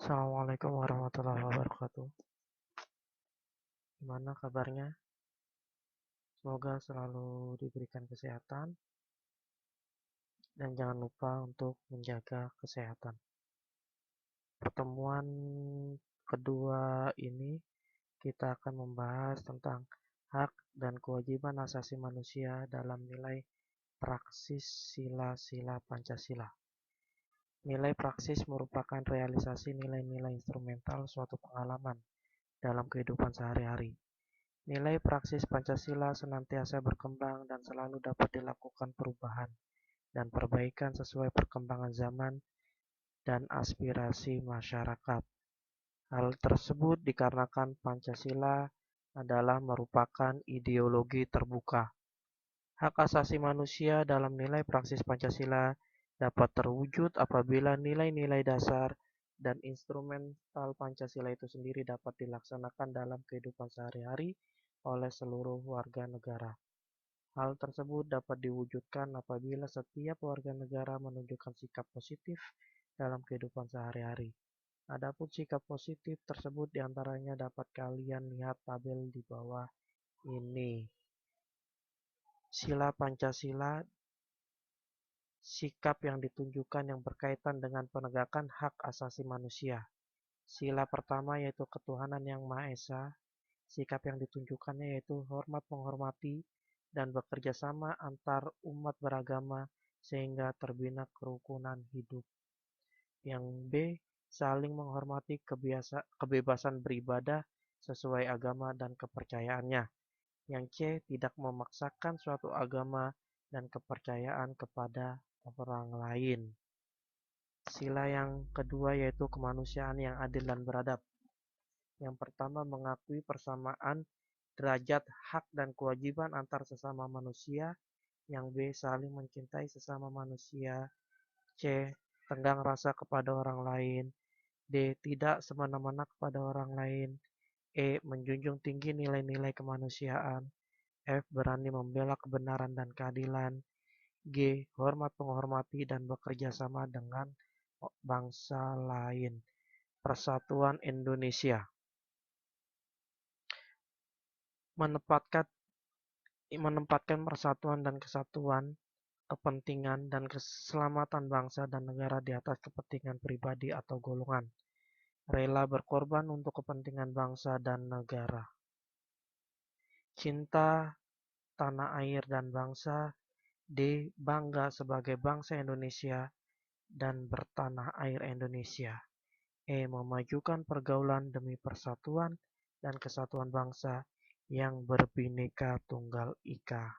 Assalamualaikum warahmatullahi wabarakatuh. Gimana kabarnya? Semoga selalu diberikan kesehatan dan jangan lupa untuk menjaga kesehatan. Pertemuan kedua ini kita akan membahas tentang hak dan kewajiban asasi manusia dalam nilai praksis sila-sila Pancasila. Nilai praksis merupakan realisasi nilai-nilai instrumental suatu pengalaman dalam kehidupan sehari-hari. Nilai praksis Pancasila senantiasa berkembang dan selalu dapat dilakukan perubahan dan perbaikan sesuai perkembangan zaman dan aspirasi masyarakat. Hal tersebut dikarenakan Pancasila adalah merupakan ideologi terbuka. Hak asasi manusia dalam nilai praksis Pancasila dapat terwujud apabila nilai-nilai dasar dan instrumental Pancasila itu sendiri dapat dilaksanakan dalam kehidupan sehari-hari oleh seluruh warga negara. Hal tersebut dapat diwujudkan apabila setiap warga negara menunjukkan sikap positif dalam kehidupan sehari-hari. Adapun sikap positif tersebut diantaranya dapat kalian lihat tabel di bawah ini. Sila Pancasila, sikap yang ditunjukkan yang berkaitan dengan penegakan hak asasi manusia. Sila pertama yaitu ketuhanan yang Maha Esa. Sikap yang ditunjukkannya yaitu hormat menghormati dan bekerja sama antar umat beragama sehingga terbina kerukunan hidup. Yang B, saling menghormati kebebasan beribadah sesuai agama dan kepercayaannya. Yang C, tidak memaksakan suatu agama dan kepercayaan kepada orang lain. Sila yang kedua yaitu kemanusiaan yang adil dan beradab. Yang pertama, mengakui persamaan derajat hak dan kewajiban antar sesama manusia. Yang B, saling mencintai sesama manusia. C, tenggang rasa kepada orang lain. D, tidak semena-mena kepada orang lain. E, menjunjung tinggi nilai-nilai kemanusiaan. F, berani membela kebenaran dan keadilan. G, hormat menghormati dan bekerja sama dengan bangsa lain. Persatuan Indonesia menempatkan persatuan dan kesatuan, kepentingan dan keselamatan bangsa dan negara di atas kepentingan pribadi atau golongan. Rela berkorban untuk kepentingan bangsa dan negara. Cinta tanah air dan bangsa. D, bangga sebagai bangsa Indonesia dan bertanah air Indonesia. E, memajukan pergaulan demi persatuan dan kesatuan bangsa yang berbineka tunggal ika.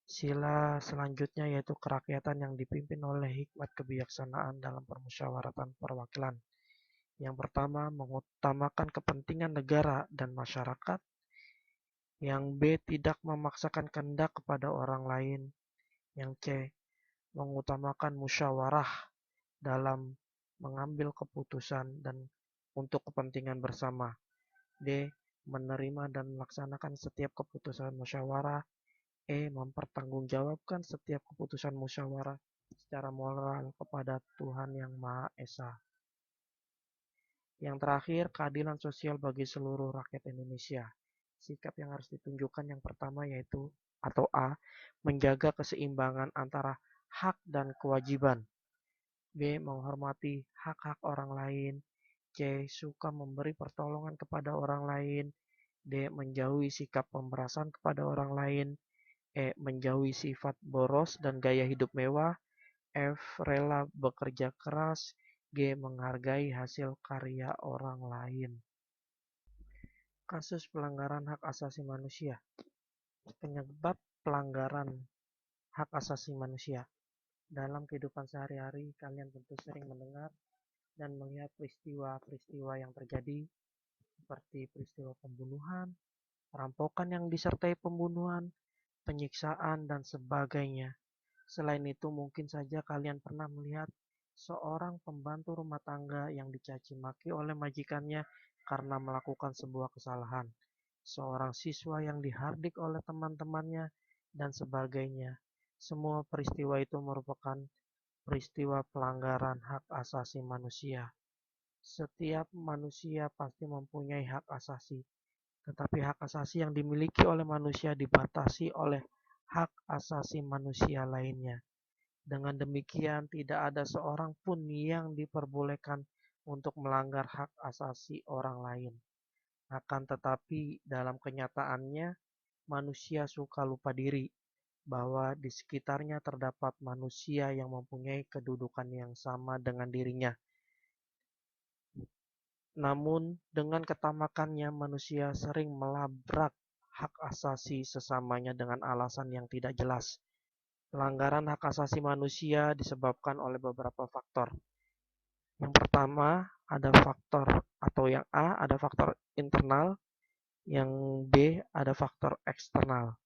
Sila selanjutnya yaitu kerakyatan yang dipimpin oleh hikmat kebijaksanaan dalam permusyawaratan perwakilan. Yang pertama, mengutamakan kepentingan negara dan masyarakat. Yang B, tidak memaksakan kehendak kepada orang lain. Yang C, mengutamakan musyawarah dalam mengambil keputusan dan untuk kepentingan bersama. D, menerima dan melaksanakan setiap keputusan musyawarah. E, mempertanggungjawabkan setiap keputusan musyawarah secara moral kepada Tuhan Yang Maha Esa. Yang terakhir, keadilan sosial bagi seluruh rakyat Indonesia. Sikap yang harus ditunjukkan yang pertama yaitu atau A, menjaga keseimbangan antara hak dan kewajiban. B, menghormati hak-hak orang lain. C, suka memberi pertolongan kepada orang lain. D, menjauhi sikap pemerasan kepada orang lain. E, menjauhi sifat boros dan gaya hidup mewah. F, rela bekerja keras. G, menghargai hasil karya orang lain. Kasus pelanggaran hak asasi manusia. Penyebab pelanggaran hak asasi manusia. Dalam kehidupan sehari-hari, kalian tentu sering mendengar dan melihat peristiwa-peristiwa yang terjadi seperti peristiwa pembunuhan, perampokan yang disertai pembunuhan, penyiksaan, dan sebagainya. Selain itu, mungkin saja kalian pernah melihat seorang pembantu rumah tangga yang dicaci maki oleh majikannya karena melakukan sebuah kesalahan, seorang siswa yang dihardik oleh teman-temannya, dan sebagainya. Semua peristiwa itu merupakan peristiwa pelanggaran hak asasi manusia. Setiap manusia pasti mempunyai hak asasi, tetapi hak asasi yang dimiliki oleh manusia dibatasi oleh hak asasi manusia lainnya. Dengan demikian, tidak ada seorang pun yang diperbolehkan untuk melanggar hak asasi orang lain. Akan tetapi, dalam kenyataannya, manusia suka lupa diri bahwa di sekitarnya terdapat manusia yang mempunyai kedudukan yang sama dengan dirinya. Namun, dengan ketamakannya, manusia sering melabrak hak asasi sesamanya dengan alasan yang tidak jelas. Pelanggaran hak asasi manusia disebabkan oleh beberapa faktor. Yang pertama, ada faktor atau yang A, ada faktor internal, yang B, ada faktor eksternal.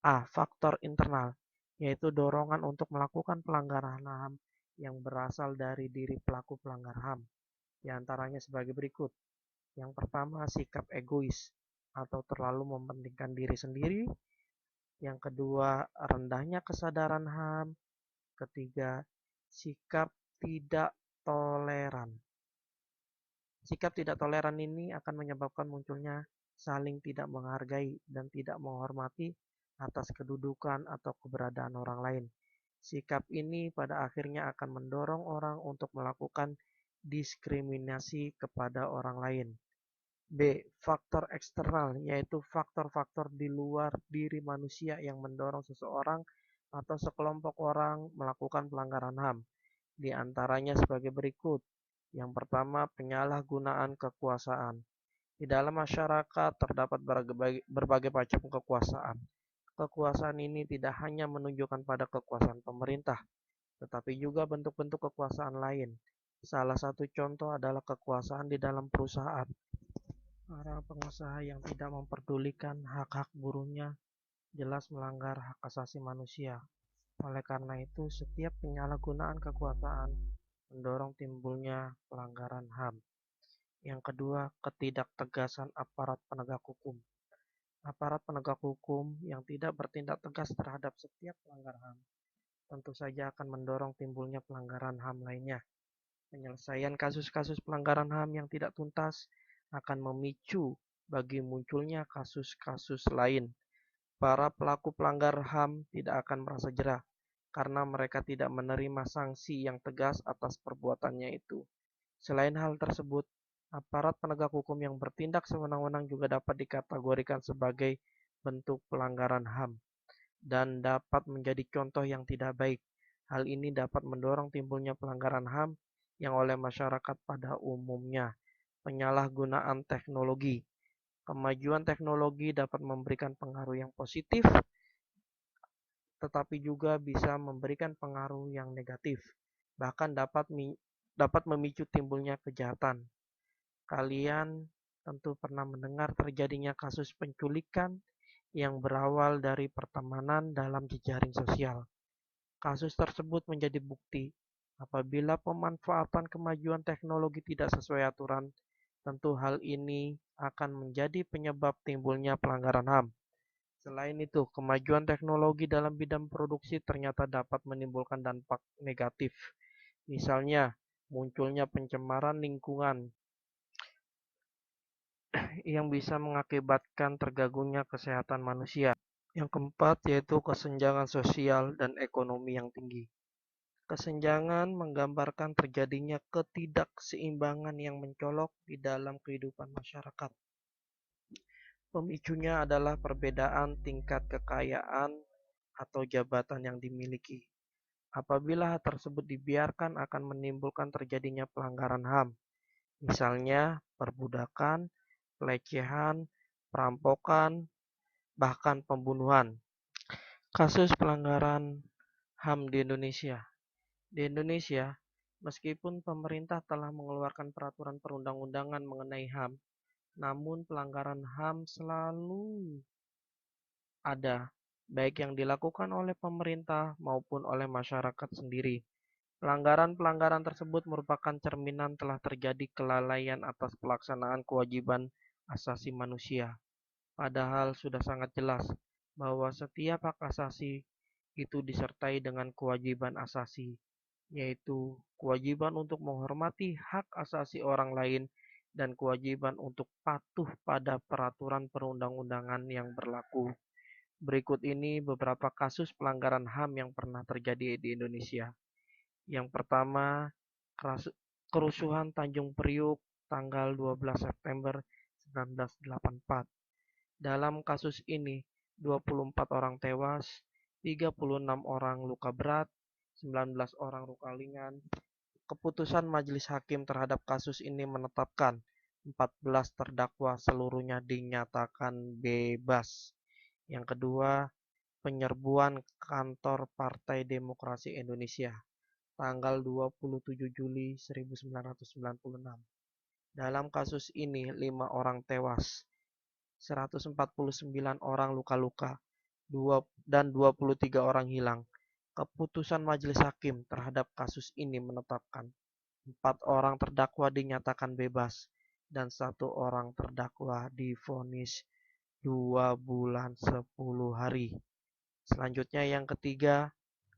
A. Faktor internal, yaitu dorongan untuk melakukan pelanggaran HAM yang berasal dari diri pelaku pelanggar HAM. Di antaranya sebagai berikut. Yang pertama, sikap egois atau terlalu mementingkan diri sendiri. Yang kedua, rendahnya kesadaran HAM. Ketiga, sikap tidak toleran. Sikap tidak toleran ini akan menyebabkan munculnya saling tidak menghargai dan tidak menghormati atas kedudukan atau keberadaan orang lain. Sikap ini pada akhirnya akan mendorong orang untuk melakukan diskriminasi kepada orang lain. B. Faktor eksternal, yaitu faktor-faktor di luar diri manusia yang mendorong seseorang atau sekelompok orang melakukan pelanggaran HAM. Di antaranya sebagai berikut. Yang pertama, penyalahgunaan kekuasaan. Di dalam masyarakat terdapat berbagai macam kekuasaan. Kekuasaan ini tidak hanya menunjukkan pada kekuasaan pemerintah, tetapi juga bentuk-bentuk kekuasaan lain. Salah satu contoh adalah kekuasaan di dalam perusahaan. Para pengusaha yang tidak memperdulikan hak-hak buruhnya jelas melanggar hak asasi manusia. Oleh karena itu, setiap penyalahgunaan kekuasaan mendorong timbulnya pelanggaran HAM. Yang kedua, ketidaktegasan aparat penegak hukum. Aparat penegak hukum yang tidak bertindak tegas terhadap setiap pelanggar HAM tentu saja akan mendorong timbulnya pelanggaran HAM lainnya. Penyelesaian kasus-kasus pelanggaran HAM yang tidak tuntas akan memicu bagi munculnya kasus-kasus lain. Para pelaku pelanggar HAM tidak akan merasa jerah karena mereka tidak menerima sanksi yang tegas atas perbuatannya itu. Selain hal tersebut, aparat penegak hukum yang bertindak sewenang-wenang juga dapat dikategorikan sebagai bentuk pelanggaran HAM dan dapat menjadi contoh yang tidak baik. Hal ini dapat mendorong timbulnya pelanggaran HAM yang oleh masyarakat pada umumnya. Penyalahgunaan teknologi. Kemajuan teknologi dapat memberikan pengaruh yang positif, tetapi juga bisa memberikan pengaruh yang negatif, bahkan dapat memicu timbulnya kejahatan. Kalian tentu pernah mendengar terjadinya kasus penculikan yang berawal dari pertemanan dalam jejaring sosial. Kasus tersebut menjadi bukti apabila pemanfaatan kemajuan teknologi tidak sesuai aturan, tentu hal ini akan menjadi penyebab timbulnya pelanggaran HAM. Selain itu, kemajuan teknologi dalam bidang produksi ternyata dapat menimbulkan dampak negatif. Misalnya, munculnya pencemaran lingkungan yang bisa mengakibatkan terganggunya kesehatan manusia. Yang keempat yaitu kesenjangan sosial dan ekonomi yang tinggi. Kesenjangan menggambarkan terjadinya ketidakseimbangan yang mencolok di dalam kehidupan masyarakat. Pemicunya adalah perbedaan tingkat kekayaan atau jabatan yang dimiliki. Apabila hal tersebut dibiarkan akan menimbulkan terjadinya pelanggaran HAM, misalnya perbudakan, pelecehan, perampokan, bahkan pembunuhan. Kasus pelanggaran HAM di Indonesia. Di Indonesia, meskipun pemerintah telah mengeluarkan peraturan perundang-undangan mengenai HAM, namun pelanggaran HAM selalu ada, baik yang dilakukan oleh pemerintah maupun oleh masyarakat sendiri. Pelanggaran-pelanggaran tersebut merupakan cerminan telah terjadi kelalaian atas pelaksanaan kewajiban asasi manusia. Padahal sudah sangat jelas bahwa setiap hak asasi itu disertai dengan kewajiban asasi. yaitu kewajiban untuk menghormati hak asasi orang lain dan kewajiban untuk patuh pada peraturan perundang-undangan yang berlaku. Berikut ini beberapa kasus pelanggaran HAM yang pernah terjadi di Indonesia. Yang pertama, kerusuhan Tanjung Priuk tanggal 12 September 1984. Dalam kasus ini, 24 orang tewas, 36 orang luka berat, 19 orang luka ringan. Keputusan majelis hakim terhadap kasus ini menetapkan 14 terdakwa seluruhnya dinyatakan bebas. Yang kedua, penyerbuan kantor Partai Demokrasi Indonesia tanggal 27 Juli 1996. Dalam kasus ini, 5 orang tewas, 149 orang luka-luka, dan 23 orang hilang. Keputusan majelis hakim terhadap kasus ini menetapkan 4 orang terdakwa dinyatakan bebas dan 1 orang terdakwa divonis 2 bulan 10 hari. Selanjutnya yang ketiga,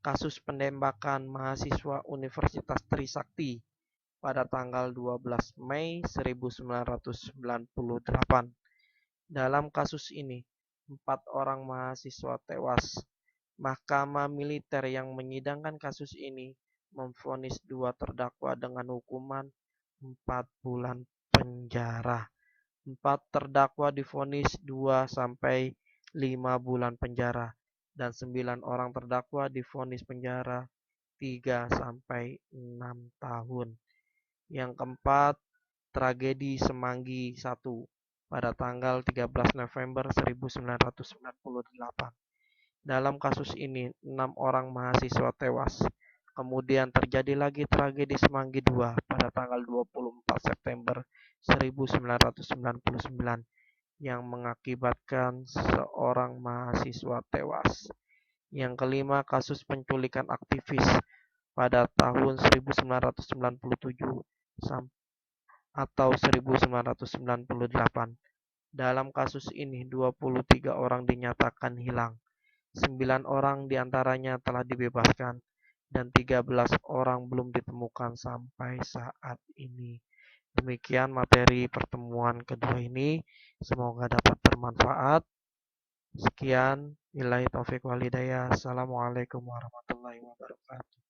kasus penembakan mahasiswa Universitas Trisakti pada tanggal 12 Mei 1998. Dalam kasus ini, 4 orang mahasiswa tewas. Mahkamah militer yang menyidangkan kasus ini memvonis 2 terdakwa dengan hukuman 4 bulan penjara. 4 terdakwa divonis 2 sampai 5 bulan penjara dan 9 orang terdakwa divonis penjara 3 sampai 6 tahun. Yang keempat, tragedi Semanggi 1 pada tanggal 13 November 1998. Dalam kasus ini, 6 orang mahasiswa tewas. Kemudian terjadi lagi tragedi Semanggi 2 pada tanggal 24 September 1999 yang mengakibatkan seorang mahasiswa tewas. Yang kelima, kasus penculikan aktivis pada tahun 1997 atau 1998. Dalam kasus ini, 23 orang dinyatakan hilang. 9 orang diantaranya telah dibebaskan dan 13 orang belum ditemukan sampai saat ini. Demikian materi pertemuan kedua ini. Semoga dapat bermanfaat. Sekian, billahi taufik walhidayah. Assalamualaikum warahmatullahi wabarakatuh.